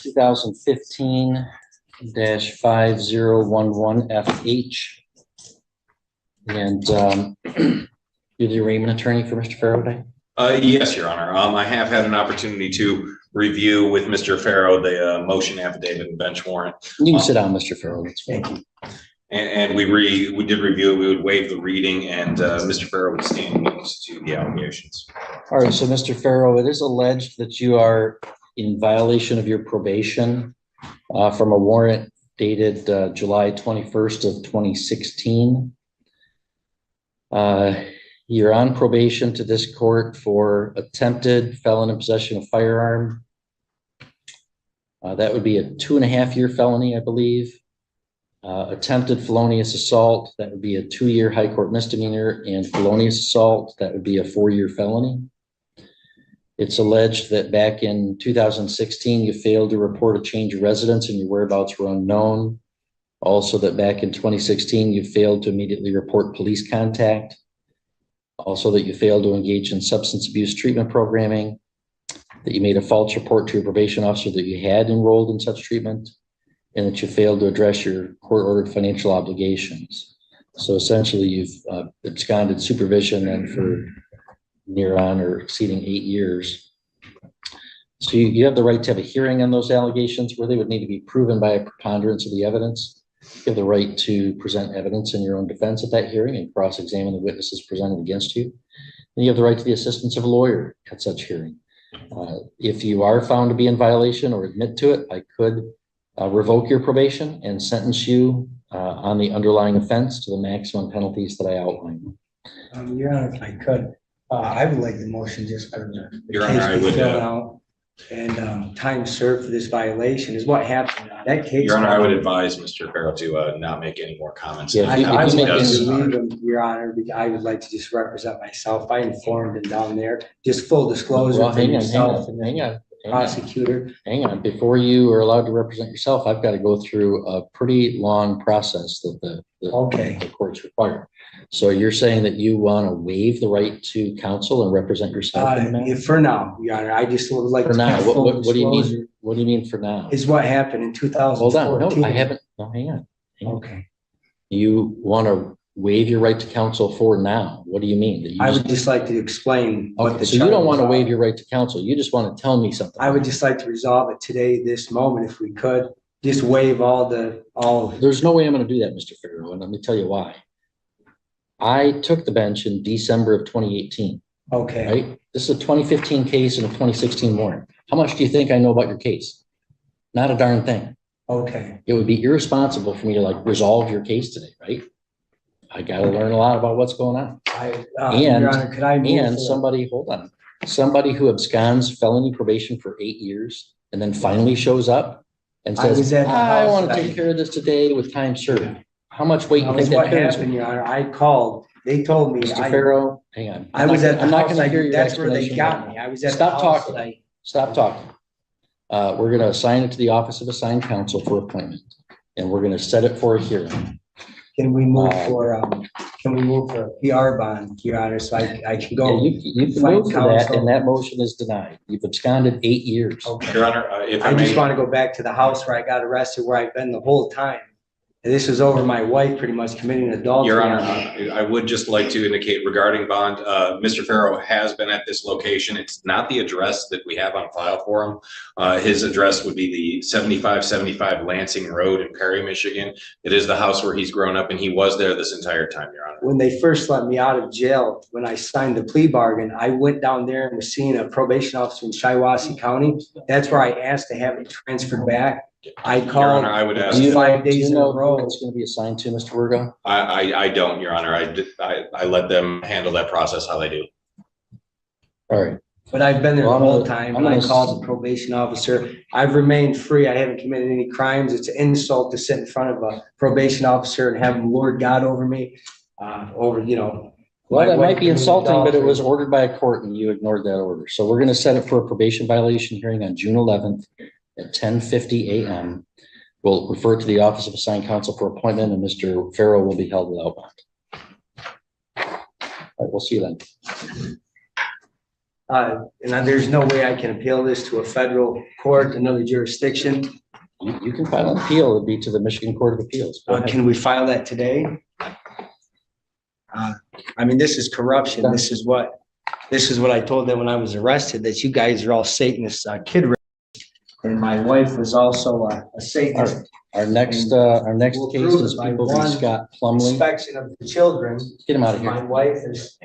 2015-5011FH. And you're the arraignment attorney for Mr. Farrow today? Yes, Your Honor. I have had an opportunity to review with Mr. Farrow the motion affidavit and bench warrant. You can sit down, Mr. Farrow. Thank you. And we did review it. We would waive the reading, and Mr. Farrow would stand witness to the allegations. All right. So, Mr. Farrow, it is alleged that you are in violation of your probation from a warrant dated July 21st of 2016. You're on probation to this court for attempted felon in possession of firearm. That would be a 2.5-year felony, I believe. Attempted felonious assault, that would be a 2-year high court misdemeanor, and felonious assault, that would be a 4-year felony. It's alleged that back in 2016, you failed to report a change of residence and your whereabouts were unknown. Also that back in 2016, you failed to immediately report police contact. Also that you failed to engage in substance abuse treatment programming, that you made a false report to your probation officer that you had enrolled in such treatment, and that you failed to address your court-ordered financial obligations. So essentially, you've absconded supervision and for near on or exceeding 8 years. So you have the right to have a hearing on those allegations where they would need to be proven by a preponderance of the evidence. You have the right to present evidence in your own defense at that hearing and cross-examine the witnesses presented against you. And you have the right to the assistance of a lawyer at such hearing. If you are found to be in violation or admit to it, I could revoke your probation and sentence you on the underlying offense to the maximum penalties that I outlined. Your Honor, if I could, I would like the motion just for the Your Honor, I would out and time served for this violation is what happened. That case. Your Honor, I would advise Mr. Farrow to not make any more comments. Yeah, I would like to because, leave him, Your Honor, because I would like to just represent myself. I informed him down there, just full disclosure Well, for yourself and hang on. prosecutor. Hang on, before you are allowed to represent yourself, I've got to go through a pretty long process that the courts require. So you're saying that you want to waive the right to counsel and represent yourself in the matter? For now, Your Honor, I just would like For to. now, full what do you mean? disclosure What do you mean for now? Is what happened in 2014. Hold on, no, I haven't. No, hang on. Okay. You want to waive your right to counsel for now? What do you mean? That you I would just like to explain what the. So you don't want to charges waive are. your right to counsel. You just want to tell me something. I would just like to resolve it today, this moment, if we could. Just waive all. There's no way I'm going to do that, Mr. Farrow, and let me tell you why. I took the bench in December of 2018. Okay. Right? This is a 2015 case and a 2016 warrant. How much do you think I know about your case? Not a darn thing. Okay. It would be irresponsible for me to like resolve your case today, right? I got to learn a lot about what's going on. Your Honor, could I move And somebody, hold on, somebody who absconds felony probation for 8 years and then finally shows up and says, I want to take care of this today with time served. How much weight do you think that carries? What happened, Your Honor? I called. They told me. Mr. Farrow, hang on. I was at the I'm not house. going to hear your That's where they explanation got right me. now. I was at Stop the house. talking. Stop talking. We're going to assign it to the Office of Assigned Counsel for appointment, and we're going to set it for a hearing. Can we move for a PR bond, Your Honor, so I can go? Yeah, you can move for that, and that motion is denied. You've absconded 8 years. Okay. Your Honor, if I just want to go back to the house where I got arrested, where I've been the whole time. And this was over my wife pretty much committing adultery. Your Honor, I would just like to indicate regarding bond, Mr. Farrow has been at this location. It's not the address that we have on file for him. His address would be the 7575 Lansing Road in Perry, Michigan. It is the house where he's grown up, and he was there this entire time, Your Honor. When they first let me out of jail, when I signed the plea bargain, I went down there and was seeing a probation officer in Shiawassee County. That's where I asked to have it transferred back. I called. Your Honor, I would ask. 5 days in a row. It's going to be assigned to Mr. Virgo. I don't, Your Honor. I let them handle that process how they do. All right. But I've been there the whole time. I'm When I gonna- called the probation officer, I've remained free. I haven't committed any crimes. It's an insult to sit in front of a probation officer and have him Lord God over me, Well, that might be insulting, but it was ordered by a court and you ignored that order. So we're going to set it for a probation violation hearing on June 11th at 10:50 a.m. We'll refer to the Office of Assigned Counsel for appointment, and Mr. Farrow will be held without bond. All right, we'll see you then. And there's no way I can appeal this to a federal court, another jurisdiction. You can file an appeal. It'd be to the Michigan Court of Appeals. Go ahead. Can we file that today? I mean, this is corruption. This is what I told them when I was arrested, that you guys are all Satanist kid raisers. And my wife was also a Satanist. Our next We'll case prove is it by people one from Scott Plumley. inspection of the children. Get him out of My here. wife is